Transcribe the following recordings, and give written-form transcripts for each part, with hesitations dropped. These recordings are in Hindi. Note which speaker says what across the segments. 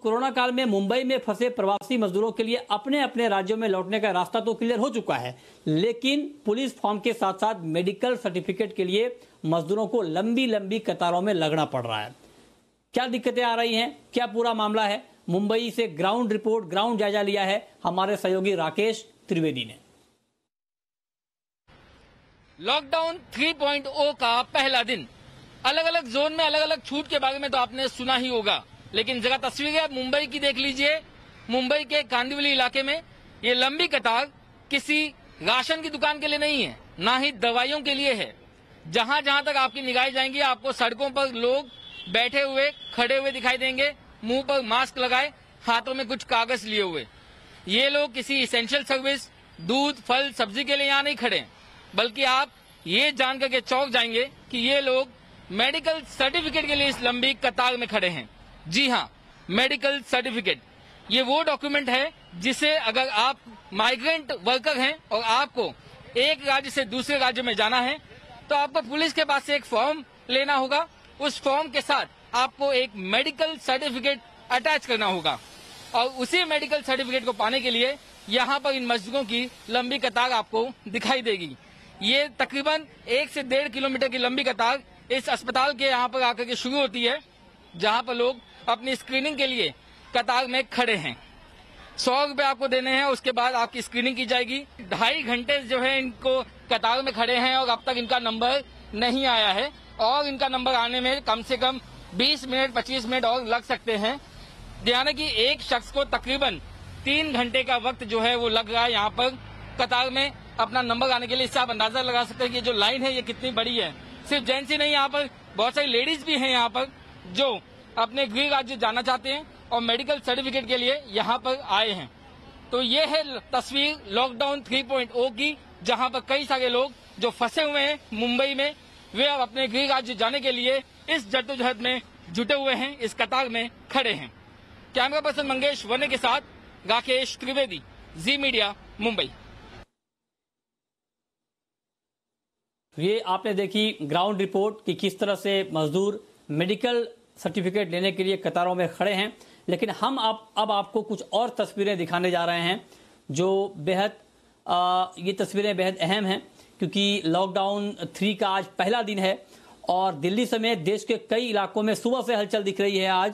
Speaker 1: कोरोना काल में मुंबई में फंसे प्रवासी मजदूरों के लिए अपने अपने राज्यों में लौटने का रास्ता तो क्लियर हो चुका है, लेकिन पुलिस फॉर्म के साथ साथ मेडिकल सर्टिफिकेट के लिए मजदूरों को लंबी लंबी कतारों में लगना पड़ रहा है। क्या दिक्कतें आ रही हैं, क्या पूरा मामला है, मुंबई से ग्राउंड रिपोर्ट, ग्राउंड जायजा लिया है हमारे सहयोगी राकेश त्रिवेदी ने।
Speaker 2: लॉकडाउन 3.0 का पहला दिन, अलग अलग जोन में अलग अलग छूट के बारे में तो आपने सुना ही होगा, लेकिन जरा तस्वीरें मुंबई की देख लीजिए। मुंबई के कांदिवली इलाके में ये लंबी कतार किसी राशन की दुकान के लिए नहीं है, ना ही दवाइयों के लिए है। जहां जहां तक आपकी निगाहें जाएंगी आपको सड़कों पर लोग बैठे हुए, खड़े हुए दिखाई देंगे, मुंह पर मास्क लगाए, हाथों में कुछ कागज लिए हुए। ये लोग किसी इसेंशियल सर्विस, दूध, फल, सब्जी के लिए यहाँ नहीं खड़े, बल्कि आप ये जान करके चौंक जाएंगे कि ये लोग मेडिकल सर्टिफिकेट के लिए इस लंबी कतार में खड़े हैं। जी हाँ, मेडिकल सर्टिफिकेट ये वो डॉक्यूमेंट है जिसे अगर आप माइग्रेंट वर्कर हैं और आपको एक राज्य से दूसरे राज्य में जाना है तो आपको पुलिस के पास से एक फॉर्म लेना होगा। उस फॉर्म के साथ आपको एक मेडिकल सर्टिफिकेट अटैच करना होगा और उसी मेडिकल सर्टिफिकेट को पाने के लिए यहाँ पर इन मजदूरों की लंबी कतार आपको दिखाई देगी। ये तकरीबन 1 से 1.5 किलोमीटर की लंबी कतार इस अस्पताल के यहाँ पर आकर के शुरू होती है, जहाँ पर लोग अपनी स्क्रीनिंग के लिए कतार में खड़े हैं। 100 रुपए आपको देने हैं, उसके बाद आपकी स्क्रीनिंग की जाएगी। 2.5 घंटे जो है इनको कतार में खड़े हैं और अब तक इनका नंबर नहीं आया है और इनका नंबर आने में कम से कम 20 मिनट 25 मिनट और लग सकते हैं। यानी कि एक शख्स को तकरीबन 3 घंटे का वक्त जो है वो लग रहा है यहाँ पर कतार में अपना नंबर आने के लिए। इससे आप अंदाजा लगा सकते हैं कि जो लाइन है ये कितनी बड़ी है। सिर्फ जेंट्स ही नहीं, यहाँ पर बहुत सारी लेडीज भी हैं यहाँ पर जो अपने गृह राज्य जाना चाहते हैं और मेडिकल सर्टिफिकेट के लिए यहाँ पर आए हैं। तो ये है तस्वीर लॉकडाउन 3.0 की, जहाँ पर कई सारे लोग जो फंसे हुए हैं मुंबई में, वे अब अपने गृह राज्य जाने के लिए इस जद्दोजहद में जुटे हुए हैं, इस कतार में खड़े हैं। कैमरा पर्सन मंगेश वने के साथ राकेश त्रिवेदी, जी मीडिया, मुंबई।
Speaker 1: ये आपने देखी ग्राउंड रिपोर्ट कि किस तरह से मजदूर मेडिकल सर्टिफिकेट लेने के लिए कतारों में खड़े हैं। लेकिन हम अब आपको कुछ और तस्वीरें दिखाने जा रहे हैं जो बेहद ये तस्वीरें बेहद अहम हैं, क्योंकि लॉकडाउन 3 का आज पहला दिन है और दिल्ली समेत देश के कई इलाकों में सुबह से हलचल दिख रही है आज,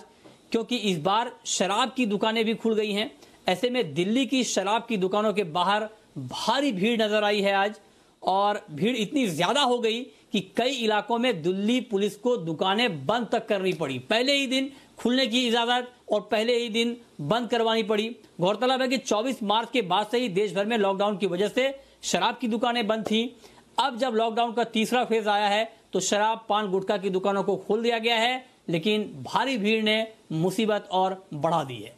Speaker 1: क्योंकि इस बार शराब की दुकानें भी खुल गई हैं। ऐसे में दिल्ली की शराब की दुकानों के बाहर भारी भीड़ नजर आई है आज, और भीड़ इतनी ज्यादा हो गई कि कई इलाकों में दिल्ली पुलिस को दुकानें बंद तक करनी पड़ी। पहले ही दिन खुलने की इजाजत और पहले ही दिन बंद करवानी पड़ी। गौरतलब है कि 24 मार्च के बाद से ही देश भर में लॉकडाउन की वजह से शराब की दुकानें बंद थी। अब जब लॉकडाउन का तीसरा फेज आया है तो शराब, पान, गुटखा की दुकानों को खोल दिया गया है, लेकिन भारी भीड़ ने मुसीबत और बढ़ा दी है।